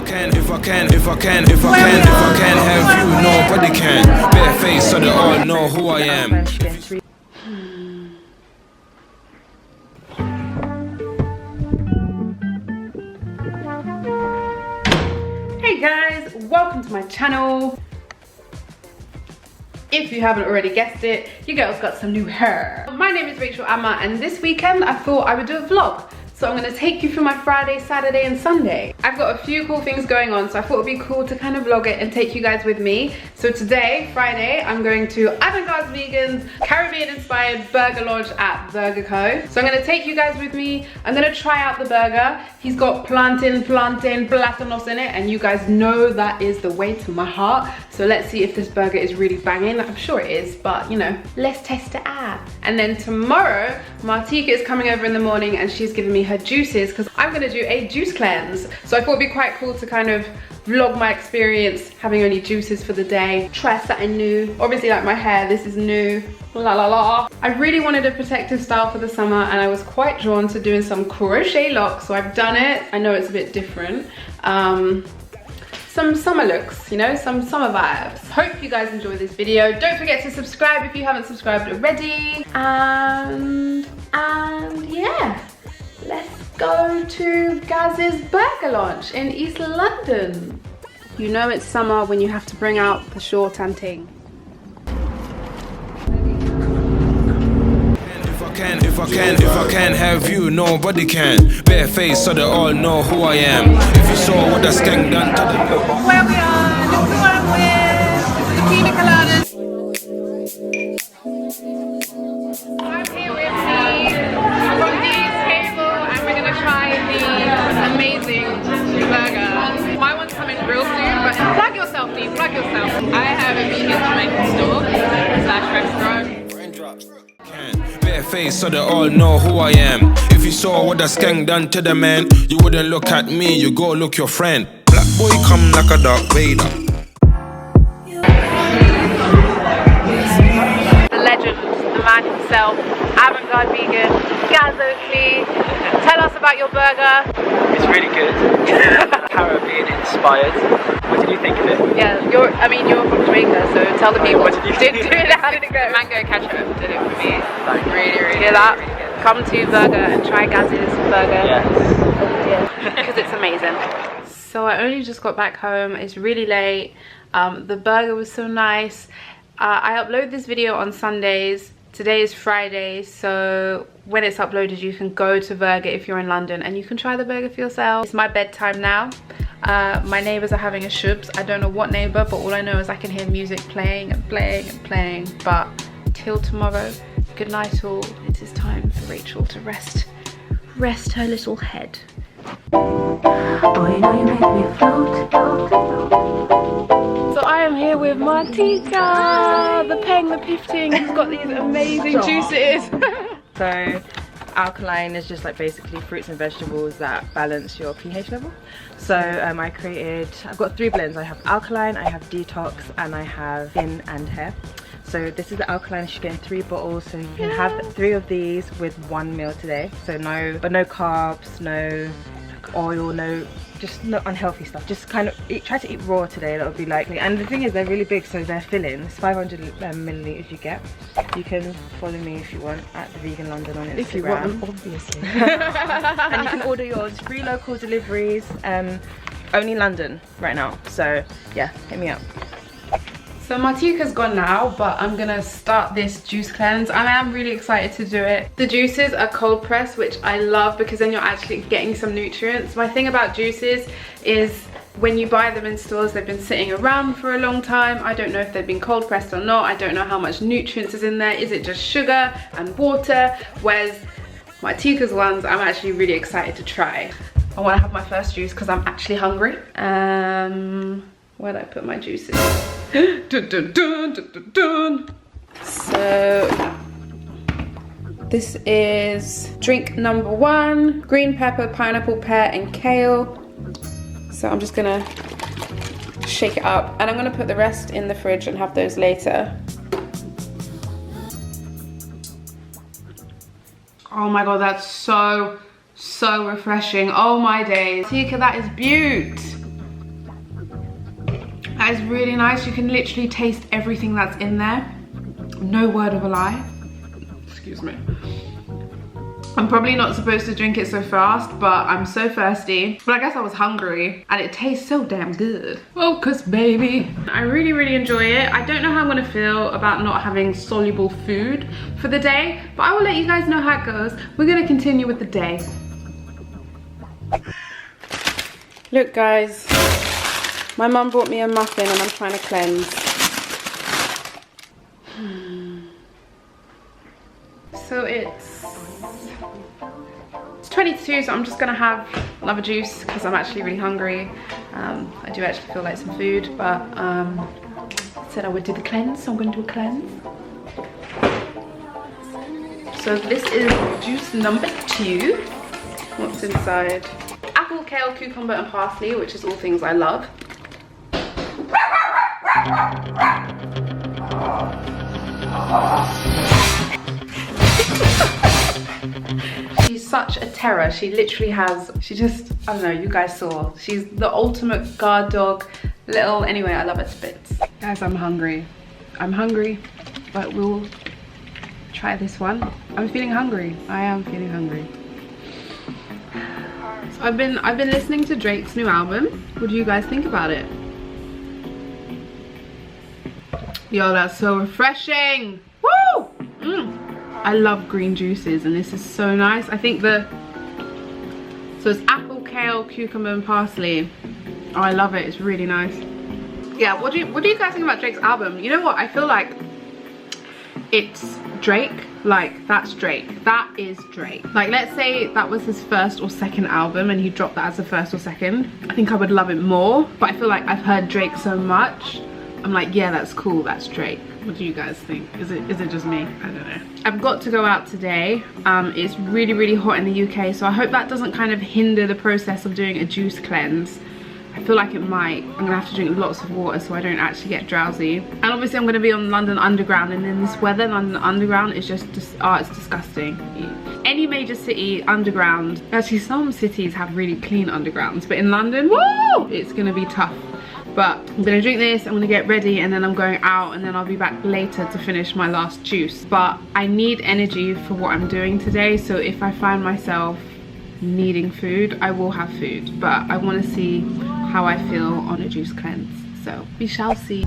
If I can have you, nobody can. Bare face so they all know who I am. Hey guys, welcome to my channel. If you haven't already guessed it, you girls got some new hair. My name is Rachel Amma, and this weekend I thought I would do a vlog. So I'm gonna take you through my Friday, Saturday and Sunday. I've got a few cool things going on, so I thought it'd be cool to kind of vlog it and take you guys with me. So today, Friday, I'm going to Avantgarde Vegan's Caribbean inspired burger launch at Vurger Co. So I'm gonna take you guys with me. I'm gonna try out the burger. He's got plantain, plátanos in it, and you guys know that is the way to my heart. So let's see if this burger is really banging. I'm sure it is, but you know, let's test it out. And then tomorrow, Martika is coming over in the morning and she's giving me her juices because I'm gonna do a juice cleanse. So I thought it'd be quite cool to kind of vlog my experience having only juices for the day. Try something new. Obviously, like my hair, this is new. La la la. I really wanted a protective style for the summer and I was quite drawn to doing some crochet locks, so I've done it. I know it's a bit different. Some summer looks, you know, some summer vibes. Hope you guys enjoy this video. Don't forget to subscribe if you haven't subscribed already. And yeah, let's go to Gaz's burger launch in East London. You know it's summer when you have to bring out the short and ting. If I can have you, nobody can. Bare face so they all know who I am. If you saw what that skank done to the Where we are, this is what I'm with. This is the pina coladas. I'm here with Meeee from Meeee's table and we're gonna try the amazing burger. My one's coming real soon, but plug yourself, Meeee, plug yourself. I have a vegan Jamaican store / restaurant. Bare face so they all know who I am. If you saw what that skank done to the man, you wouldn't look at me, you go look your friend. Black boy come like a dark Vader. The legend, the man himself, Avantgarde Vegan, Gaz Oakley. Tell us about your burger. It's really good. Caribbean inspired. What did you think of it? Yeah, you're from Jamaica, so tell the people. What did you think? How did it go? Mango ketchup did it for me. Like, really Hear that? really good. Come to Burger and try Gaz's burger. Yes. Because it's amazing. So I only just got back home. It's really late. The burger was so nice. I upload this video on Sundays. Today is Friday, so when it's uploaded you can go to Vurger if you're in London and you can try the burger for yourself. It's my bedtime now. My neighbours are having a shubs. I don't know what neighbour, but all I know is I can hear music playing and playing and playing. But till tomorrow, good night all. It is time for Rachel to rest her little head. Oh, you know you make me float. So I am here with Martika, the peng, the pifting, who's got these amazing juices. So Alkaline is just like basically fruits and vegetables that balance your pH level. So I've got 3 blends. I have Alkaline, I have Detox, and I have Skin and Hair. So this is the Alkaline. She's getting 3 bottles, so you can have 3 of these with 1 meal today. So no carbs, no oil, just no unhealthy stuff. Just kind of try to eat raw today. That would be likely. And the thing is, they're really big, so they're filling. It's 500 milliliters you get. You can follow me if you want at the Vegan London on Instagram. If you want them, obviously. And you can order yours. Free local deliveries. Only London right now. So yeah, hit me up. So Martika's gone now, but I'm gonna start this juice cleanse and I am really excited to do it. The juices are cold pressed, which I love because then you're actually getting some nutrients. My thing about juices is when you buy them in stores, they've been sitting around for a long time. I don't know if they've been cold pressed or not. I don't know how much nutrients is in there. Is it just sugar and water? Whereas Martika's ones, I'm actually really excited to try. I wanna have my first juice because I'm actually hungry. Where'd I put my juices? Dun, dun, dun, dun, dun, dun. So this is drink number 1, green pepper, pineapple, pear and kale. So I'm just gonna shake it up and I'm gonna put the rest in the fridge and have those later. Oh my god, that's so refreshing. Oh my days. Tika, that is beaut. That is really nice. You can literally taste everything that's in there. No word of a lie. Excuse me. I'm probably not supposed to drink it so fast, but I'm so thirsty. But I guess I was hungry and it tastes so damn good. Focus, baby. I really, really enjoy it. I don't know how I'm gonna feel about not having soluble food for the day, but I will let you guys know how it goes. We're gonna continue with the day. Look guys, my mum brought me a muffin and I'm trying to cleanse. So it's 22, so I'm just gonna have another juice because I'm actually really hungry. I do actually feel like some food, but I said I would do the cleanse, so I'm gonna do a cleanse. So this is juice number 2. What's inside? Apple, kale, cucumber and parsley, which is all things I love. She's such a terror. She literally has, she just, I don't know, you guys saw. She's the ultimate guard dog. Little, anyway, I love her to bits. Guys, I'm hungry. I'm hungry, but we'll try this one. I'm feeling hungry. I am feeling hungry. So I've been listening to Drake's new album. What do you guys think about it? Yo, that's so refreshing. Woo! I love green juices and this is so nice. I think so it's apple, kale, cucumber and parsley. Oh, I love it. It's really nice. Yeah, what do you guys think about Drake's album? You know what? I feel like it's Drake. Like, that's Drake. That is Drake. Like, let's say that was his first or second album and he dropped that as the first or second. I think I would love it more. But I feel like I've heard Drake so much. I'm like, yeah, that's cool. That's Drake. What do you guys think? Is it just me? I don't know. I've got to go out today. It's really, really hot in the UK, so I hope that doesn't kind of hinder the process of doing a juice cleanse. I feel like it might. I'm gonna have to drink lots of water so I don't actually get drowsy. And obviously I'm gonna be on London Underground, and in this weather, London Underground is just it's disgusting. Any major city underground, actually some cities have really clean undergrounds, but in London, woo! It's gonna be tough. But I'm gonna drink this, I'm gonna get ready, and then I'm going out, and then I'll be back later to finish my last juice. But I need energy for what I'm doing today, so if I find myself needing food, I will have food. But I wanna see how I feel on a juice cleanse. So we shall see.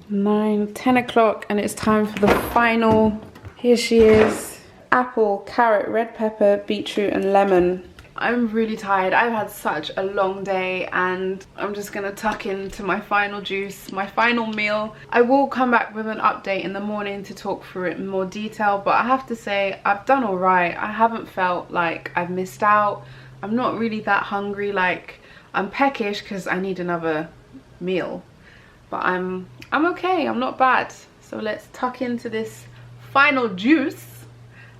Nine, 10 o'clock, and it's time for the final. Here she is. Apple, carrot, red pepper, beetroot and lemon. I'm really tired. I've had such a long day and I'm just gonna tuck into my final juice, my final meal. I will come back with an update in the morning to talk through it in more detail, but I have to say I've done all right. I haven't felt like I've missed out. I'm not really that hungry. Like, I'm peckish because I need another meal, but I'm okay. I'm not bad. So let's tuck into this final juice.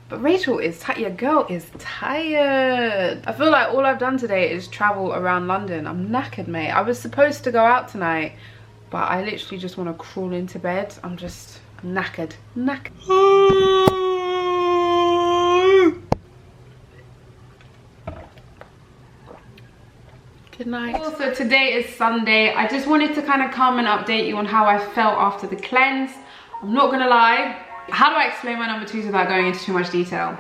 But Rachel is tired. Your girl is tired. I feel like all I've done today is travel around London. I'm knackered, mate. I was supposed to go out tonight, but I literally just want to crawl into bed. I'm just knackered. Good night. Also, today is Sunday. I just wanted to kind of come and update you on how I felt after the cleanse. I'm not gonna lie. How do I explain my number 2s without going into too much detail?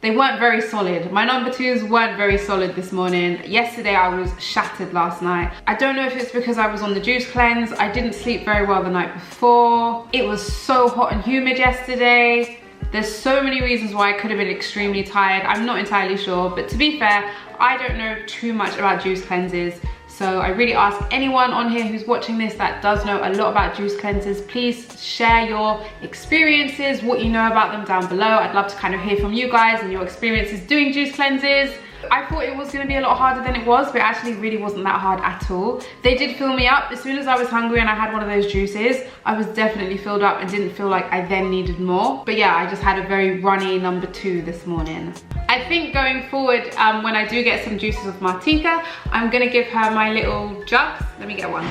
They weren't very solid. My number 2s weren't very solid this morning. Yesterday I was shattered last night. I don't know if it's because I was on the juice cleanse. I didn't sleep very well the night before. It was so hot and humid yesterday. There's so many reasons why I could have been extremely tired. I'm not entirely sure, but to be fair, I don't know too much about juice cleanses. So I really ask anyone on here who's watching this that does know a lot about juice cleanses, please share your experiences, what you know about them down below. I'd love to kind of hear from you guys and your experiences doing juice cleanses. I thought it was going to be a lot harder than it was, but it actually really wasn't that hard at all. They did fill me up. As soon as I was hungry and I had one of those juices, I was definitely filled up and didn't feel like I then needed more. But yeah, I just had a very runny number 2 this morning. I think going forward, when I do get some juices of Martika, I'm going to give her my little jugs. Let me get one.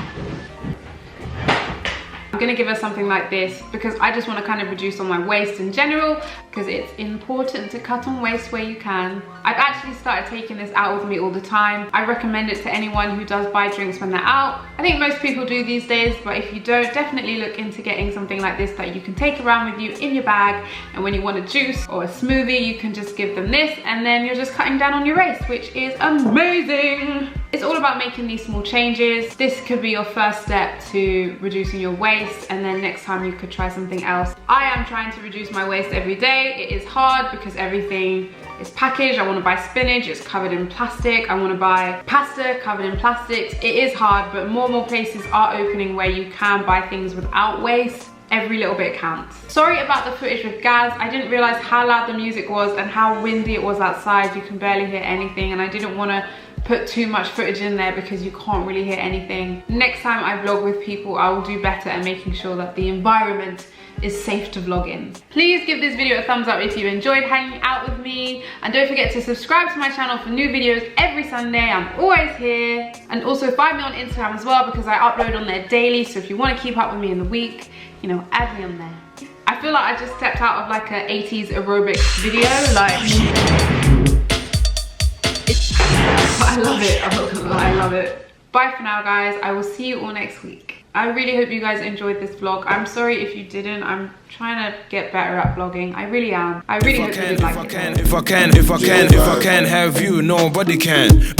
I'm gonna give her something like this because I just want to kind of reduce on my waste in general, because it's important to cut on waste where you can. I've actually started taking this out with me all the time. I recommend it to anyone who does buy drinks when they're out. I think most people do these days, but if you don't, definitely look into getting something like this that you can take around with you in your bag, and when you want a juice or a smoothie, you can just give them this, and then you're just cutting down on your waste, which is amazing. It's all about making these small changes. This could be your first step to reducing your waste, and then next time you could try something else. I am trying to reduce my waste every day. It is hard because everything is packaged. I want to buy spinach, it's covered in plastic. I want to buy pasta covered in plastics. It is hard, but more and more places are opening where you can buy things without waste. Every little bit counts. Sorry about the footage with Gaz. I didn't realize how loud the music was and how windy it was outside. You can barely hear anything, and I didn't want to put too much footage in there because you can't really hear anything. Next time I vlog with people, I will do better at making sure that the environment is safe to vlog in. Please give this video a thumbs up if you enjoyed hanging out with me, and don't forget to subscribe to my channel for new videos every Sunday. I'm always here. And also find me on Instagram as well, because I upload on there daily, so if you want to keep up with me in the week, you know, add me on there. I feel like I just stepped out of like an 80s aerobics video, I love it, I'm not gonna lie, I love it. Bye for now, guys. I will see you all next week. I really hope you guys enjoyed this vlog. I'm sorry if you didn't. I'm trying to get better at vlogging. I really am. I really hope you did like it. If I can have you, nobody can.